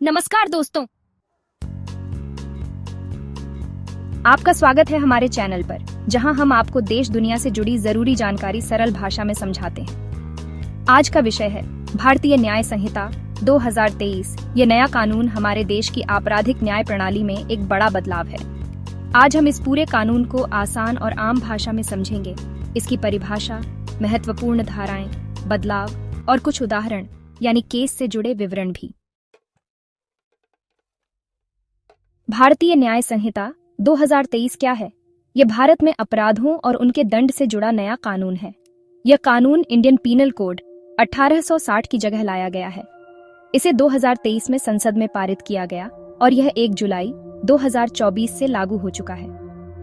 नमस्कार दोस्तों, आपका स्वागत है हमारे चैनल पर, जहां हम आपको देश दुनिया से जुड़ी जरूरी जानकारी सरल भाषा में समझाते हैं। आज का विषय है भारतीय न्याय संहिता 2023। ये नया कानून हमारे देश की आपराधिक न्याय प्रणाली में एक बड़ा बदलाव है। आज हम इस पूरे कानून को आसान और आम भाषा में समझेंगे। इसकी परिभाषा, महत्वपूर्ण धाराएं, बदलाव और कुछ उदाहरण यानी केस से जुड़े विवरण भी। भारतीय न्याय संहिता 2023 क्या है? यह भारत में अपराधों और उनके दंड से जुड़ा नया कानून है। यह कानून इंडियन पीनल कोड 1860 की जगह लाया गया है। इसे 2023 में संसद में पारित किया गया और यह 1 जुलाई 2024 से लागू हो चुका है।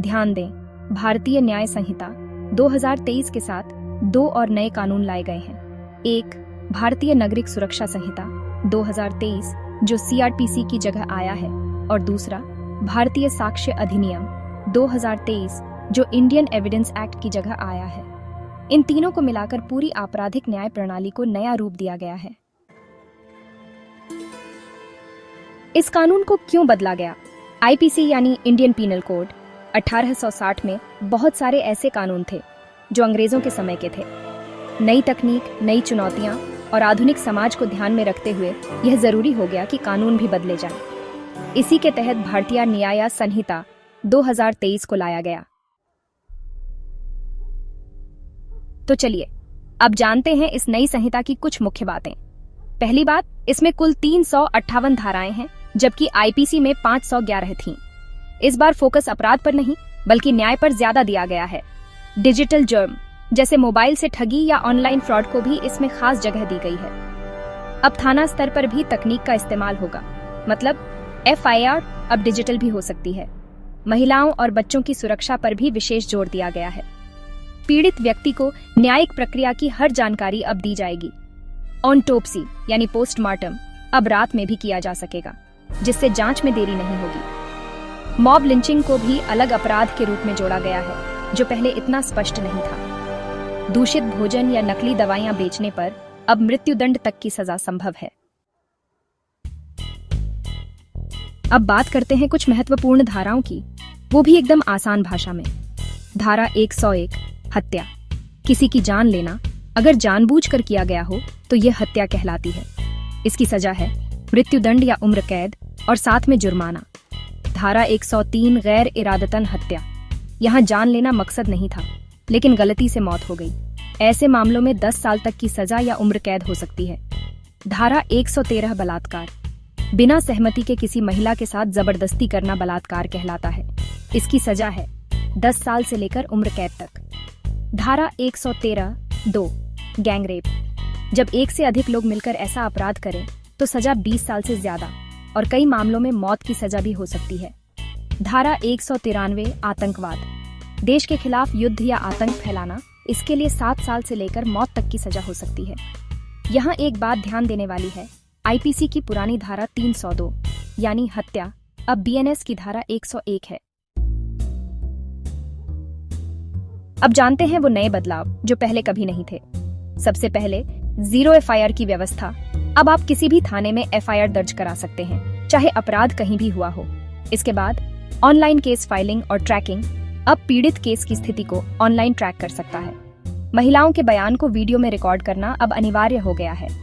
ध्यान दें, भारतीय न्याय संहिता 2023 के साथ 2 और नए कानून लाए गए हैं। एक, भारतीय नागरिक सुरक्षा संहिता 2023 जो सीआरपीसी की जगह आया है, और दूसरा भारतीय साक्ष्य अधिनियम 2023 जो इंडियन एविडेंस एक्ट की जगह आया है। इन तीनों को मिलाकर पूरी आपराधिक न्याय प्रणाली को नया रूप दिया गया है। इस कानून को क्यों बदला गया? आईपीसी यानी इंडियन पीनल कोड 1860 में बहुत सारे ऐसे कानून थे जो अंग्रेजों के समय के थे। नई तकनीक, नई चुनौतियां और आधुनिक समाज को ध्यान में रखते हुए यह जरूरी हो गया कि कानून भी बदले जाएं। इसी के तहत भारतीय न्याय संहिता 2023 को लाया गया। तो चलिए अब जानते हैं इस नई संहिता की कुछ मुख्य बातें। पहली बात, इसमें कुल 358 धाराएं हैं, जबकि आईपीसी में 511 थीं। इस बार फोकस अपराध पर नहीं बल्कि न्याय पर ज्यादा दिया गया है। डिजिटल जुर्म जैसे मोबाइल से ठगी या ऑनलाइन फ्रॉड को भी इसमें खास जगह दी गई है। अब थाना स्तर पर भी तकनीक का इस्तेमाल होगा, मतलब एफआईआर अब डिजिटल भी हो सकती है। महिलाओं और बच्चों की सुरक्षा पर भी विशेष जोर दिया गया है। पीड़ित व्यक्ति को न्यायिक प्रक्रिया की हर जानकारी अब दी जाएगी। ऑटोप्सी यानी पोस्टमार्टम अब रात में भी किया जा सकेगा, जिससे जांच में देरी नहीं होगी। मॉब लिंचिंग को भी अलग अपराध के रूप में जोड़ा गया है, जो पहले इतना स्पष्ट नहीं था। दूषित भोजन या नकली दवाइयां बेचने पर अब मृत्युदंड तक की सजा संभव है। अब बात करते हैं कुछ महत्वपूर्ण धाराओं की, वो भी एकदम आसान भाषा में। धारा 101, हत्या। किसी की जान लेना अगर जानबूझकर किया गया हो तो यह हत्या कहलाती है। इसकी सजा है मृत्युदंड या उम्र कैद और साथ में जुर्माना। धारा 103, गैर इरादतन हत्या। यहाँ जान लेना मकसद नहीं था, लेकिन गलती से मौत हो गई। ऐसे मामलों में 10 साल तक की सजा या उम्र कैद हो सकती है। धारा 113, बलात्कार। बिना सहमति के किसी महिला के साथ जबरदस्ती करना बलात्कार कहलाता है। इसकी सजा है 10 साल से लेकर उम्र कैद तक। धारा 113(2), गैंग रेप। जब एक से अधिक लोग मिलकर ऐसा अपराध करें तो सजा 20 साल से ज्यादा और कई मामलों में मौत की सजा भी हो सकती है। धारा 193, आतंकवाद। देश के खिलाफ युद्ध या आतंक फैलाना, इसके लिए 7 साल से लेकर मौत तक की सजा हो सकती है। यहाँ एक बात ध्यान देने वाली है, आईपीसी की पुरानी धारा 302 यानी हत्या अब बीएनएस की धारा 101 है। अब जानते हैं वो नए बदलाव जो पहले कभी नहीं थे। सबसे पहले, 0 एफआईआर की व्यवस्था। अब आप किसी भी थाने में एफआईआर दर्ज करा सकते हैं, चाहे अपराध कहीं भी हुआ हो। इसके बाद ऑनलाइन केस फाइलिंग और ट्रैकिंग। अब पीड़ित केस की स्थिति को ऑनलाइन ट्रैक कर सकता है। महिलाओं के बयान को वीडियो में रिकॉर्ड करना अब अनिवार्य हो गया है।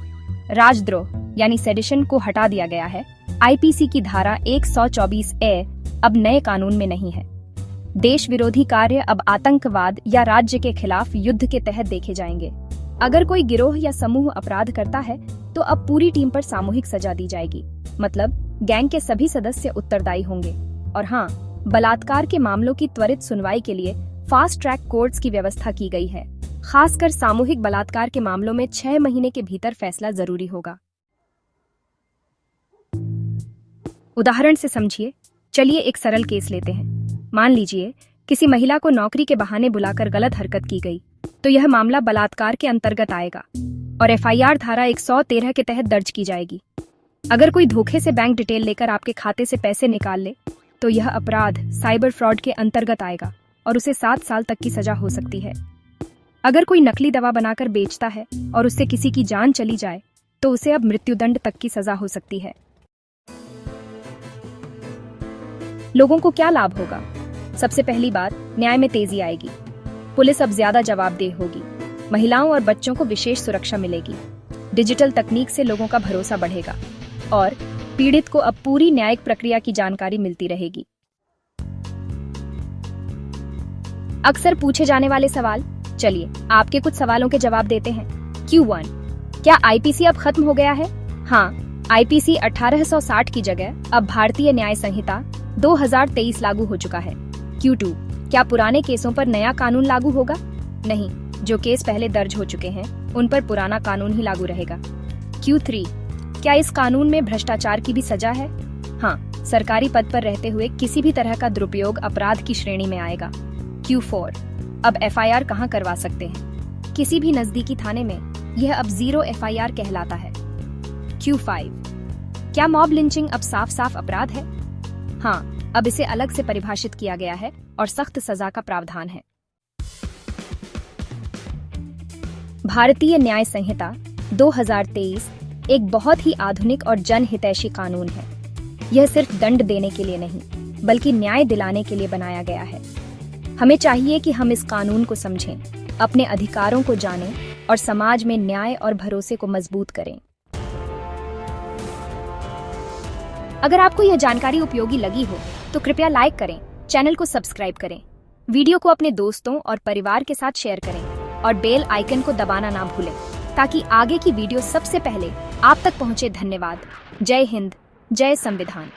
राजद्रोह यानी सेडिशन को हटा दिया गया है। आईपीसी की धारा 124(a) अब नए कानून में नहीं है। देश विरोधी कार्य अब आतंकवाद या राज्य के खिलाफ युद्ध के तहत देखे जाएंगे। अगर कोई गिरोह या समूह अपराध करता है तो अब पूरी टीम पर सामूहिक सजा दी जाएगी, मतलब गैंग के सभी सदस्य उत्तरदायी होंगे। और हाँ, बलात्कार के मामलों की त्वरित सुनवाई के लिए फास्ट ट्रैक कोर्ट्स की व्यवस्था की गई है। खासकर सामूहिक बलात्कार के मामलों में 6 महीने के भीतर फैसला जरूरी होगा। उदाहरण से समझिए। चलिए एक सरल केस लेते हैं। मान लीजिए किसी महिला को नौकरी के बहाने बुलाकर गलत हरकत की गई, तो यह मामला बलात्कार के अंतर्गत आएगा और एफआईआर धारा 113 के तहत दर्ज की जाएगी। अगर कोई धोखे से बैंक डिटेल लेकर आपके खाते से पैसे निकाल ले तो यह अपराध साइबर फ्रॉड के अंतर्गत आएगा और उसे 7 साल तक की सजा हो सकती है। अगर कोई नकली दवा बनाकर बेचता है और उससे किसी की जान चली जाए तो उसे अब मृत्युदंड तक की सजा हो सकती है। लोगों को क्या लाभ होगा? सबसे पहली बात, न्याय में तेजी आएगी। पुलिस अब ज्यादा जवाबदेह होगी। महिलाओं और बच्चों को विशेष सुरक्षा मिलेगी। डिजिटल तकनीक से लोगों का भरोसा बढ़ेगा और पीड़ित को अब पूरी न्यायिक प्रक्रिया की जानकारी मिलती रहेगी। अक्सर पूछे जाने वाले सवाल, चलिए आपके कुछ सवालों के जवाब देते हैं। Q1, क्या आईपीसी अब खत्म हो गया है? हाँ, आईपीसी 1860 की जगह अब भारतीय न्याय संहिता 2023 लागू हो चुका है। Q2, क्या पुराने केसों पर नया कानून लागू होगा? नहीं, जो केस पहले दर्ज हो चुके हैं उन पर पुराना कानून ही लागू रहेगा। Q3, क्या इस कानून में भ्रष्टाचार की भी सजा है? हाँ, सरकारी पद पर रहते हुए किसी भी तरह का दुरुपयोग अपराध की श्रेणी में आएगा। Q4, अब FIR कहाँ करवा सकते हैं? किसी भी नजदीकी थाने में। यह अब 0 FIR कहलाता है। Q5, क्या मॉब लिंचिंग अब साफ साफ अपराध है? हाँ, अब इसे अलग से परिभाषित किया गया है और सख्त सजा का प्रावधान है। भारतीय न्याय संहिता 2023 एक बहुत ही आधुनिक और जनहितैषी कानून है। यह सिर्फ दंड देने के लिए नहीं, बल्कि न्याय दिलाने के लिए बनाया गया है। हमें चाहिए कि हम इस कानून को समझें, अपने अधिकारों को जानें और समाज में न्याय और भरोसे को मजबूत करें। अगर आपको यह जानकारी उपयोगी लगी हो तो कृपया लाइक करें, चैनल को सब्सक्राइब करें, वीडियो को अपने दोस्तों और परिवार के साथ शेयर करें और बेल आइकन को दबाना ना भूलें ताकि आगे की वीडियो सबसे पहले आप तक पहुंचे। धन्यवाद। जय हिंद, जय संविधान।